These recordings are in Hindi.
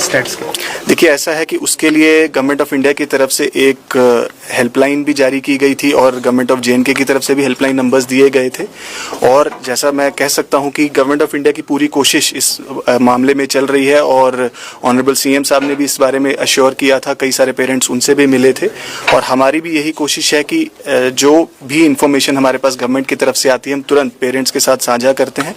स्टेट्स के? देखिए, ऐसा है कि उसके लिए गवर्नमेंट ऑफ इंडिया की तरफ से एक हेल्पलाइन भी जारी की गई थी और गवर्नमेंट ऑफ JNK की तरफ से भी हेल्पलाइन नंबर्स दिए गए थे। और जैसा मैं कह सकता हूं कि गवर्नमेंट ऑफ इंडिया की पूरी कोशिश इस मामले में चल रही है और ऑनरेबल CM साहब ने भी इस बारे में अश्योर किया था, कई सारे पेरेंट्स उनसे भी मिले थे। और हमारी भी यही कोशिश है कि जो भी इंफॉर्मेशन हमारे पास गवर्नमेंट की तरफ से आती है हम तुरंत पेरेंट्स के साथ साझा करते हैं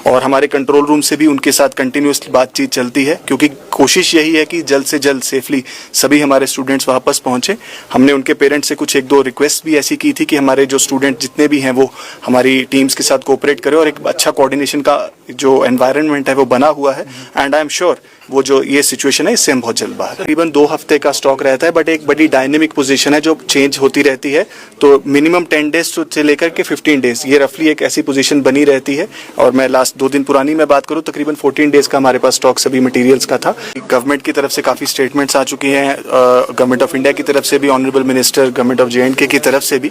और हमारे कंट्रोल रूम से भी उनके साथ कंटिन्यूस बातचीत चलती है, क्योंकि कोशिश यही है कि जल्द से जल्द सेफली सभी हमारे स्टूडेंट्स वापस पहुंचे। हमने उनके पेरेंट्स से कुछ एक दो रिक्वेस्ट भी ऐसी की थी कि हमारे जो स्टूडेंट जितने भी हैं वो हमारी टीम्स के साथ कोऑपरेट करें और एक अच्छा कोऑर्डिनेशन का जो एनवायरनमेंट है वो बना हुआ है। एंड आई एम श्योर वो जो ये सिचुएशन है इससे हम बहुत जल्द बाहर। तकरीबन 2 हफ्ते का स्टॉक रहता है, बट एक बड़ी डायनेमिक पोजीशन है जो चेंज होती रहती है। तो मिनिमम 10 डेज से लेकर के 15 डेज ये रफली एक ऐसी पोजीशन बनी रहती है। और मैं लास्ट 2 दिन पुरानी मैं बात करूं, तकरीबन 14 डेज का हमारे पास स्टॉक सभी मटेरियल्स का था। गवर्नमेंट की तरफ से काफी स्टेटमेंट्स आ चुकी हैं, गवर्नमेंट ऑफ इंडिया की तरफ से भी, honourable minister government of JNK की तरफ से भी,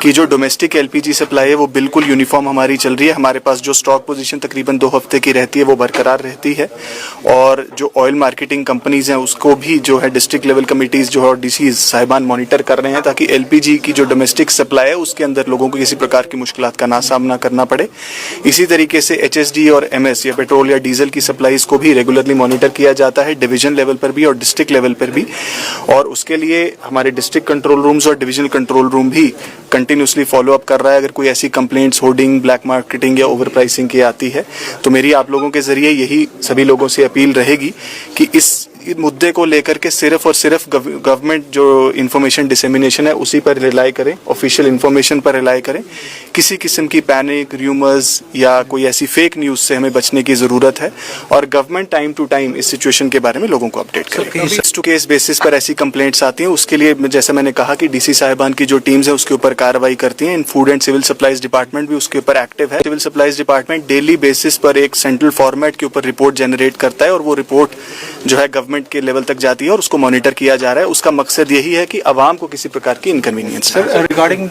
कि जो डोमेस्टिक LPG सप्लाई है वो बिल्कुल यूनिफॉर्म हमारी चल रही है। हमारे पास जो स्टॉक पोजीशन तकरीबन 2 हफ्ते की रहती है वो बरकरार रहती है। और जो ऑयल मार्केटिंग कंपनीज हैं उसको भी जो है डिस्ट्रिक्ट लेवल कमिटीज जो है और DCs साहिबान मॉनिटर कर रहे हैं, ताकि LPG की जो डोमेस्टिक सप्लाई है उसके अंदर लोगों को किसी प्रकार की मुश्किलात का ना सामना करना पड़े। इसी तरीके से HSD और MS या पेट्रोल या डीजल की सप्लाईज को भी रेगुलरली मॉनिटर किया जाता है, डिवीजन लेवल पर भी और डिस्ट्रिक्ट लेवल पर भी। और उसके लिए हमारे डिस्ट्रिक्ट कंट्रोल रूम्स और डिविजनल कंट्रोल रूम भी कंटिन्यूसली फॉलो अप कर रहा है। अगर कोई ऐसी कंप्लेंट्स होर्डिंग, ब्लैक मार्केटिंग या ओवर प्राइसिंग की आती है तो मेरी आप लोगों के जरिए यही सभी लोगों से अपील रहेगी कि इस मुद्दे को लेकर के सिर्फ और सिर्फ गवर्नमेंट जो इंफॉर्मेशन डिसेमिनेशन है उसी पर रिलाई करें, ऑफिशियल इंफॉर्मेशन पर रिलाई करें। किसी किस्म की पैनिक, र्यूमर्स या कोई ऐसी फेक न्यूज से हमें बचने की जरूरत है और गवर्नमेंट टाइम टू टाइम इस सिचुएशन के बारे में लोगों को अपडेट करे। केस टू केस बेसिस पर ऐसी कंप्लेंट्स आती हैं, उसके लिए जैसे मैंने कहा कि DC साहिबान की जो टीम्स है उसके ऊपर कार्रवाई करती हैं। इन food and civil supplies department भी उसके ऊपर एक्टिव है। Civil supplies department daily basis पर एक सेंट्रल फॉर्मेट के ऊपर रिपोर्ट जनरेट करता है और वो रिपोर्ट जो है गवर्नमेंट के लेवल तक जाती है और उसको मॉनिटर किया जा रहा है। उसका मकसद यही है कि आवाम को किसी प्रकार की इनकन्वीनियंस। Sir, regarding